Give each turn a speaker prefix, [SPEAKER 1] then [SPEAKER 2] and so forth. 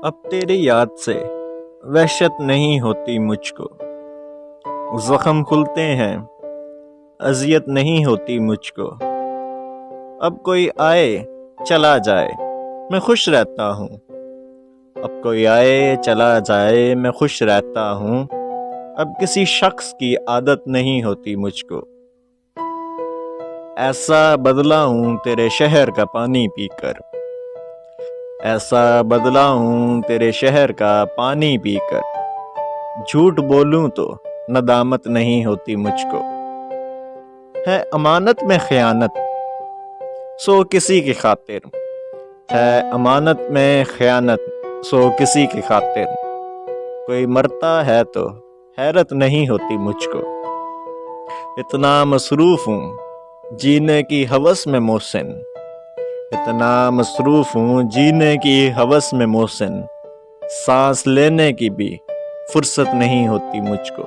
[SPEAKER 1] اب تیری یاد سے وحشت نہیں ہوتی مجھ کو، زخم کھلتے ہیں اذیت نہیں ہوتی مجھ کو۔ اب کوئی آئے چلا جائے میں خوش رہتا ہوں، اب کوئی آئے چلا جائے میں خوش رہتا ہوں۔ اب کسی شخص کی عادت نہیں ہوتی مجھ کو، ایسا بدلا ہوں تیرے شہر کا پانی پی کر، ایسا بدلا ہوں تیرے شہر کا پانی پی کر۔ جھوٹ بولوں تو ندامت نہیں ہوتی مجھ کو، ہے امانت میں خیانت سو کسی کی خاطر، ہے امانت میں خیانت سو کسی کی خاطر۔ کوئی مرتا ہے تو حیرت نہیں ہوتی مجھ کو، اتنا مصروف ہوں جینے کی ہوس میں محسن، اتنا مصروف ہوں جینے کی ہوس میں محسن۔ سانس لینے کی بھی فرصت نہیں ہوتی مجھ کو۔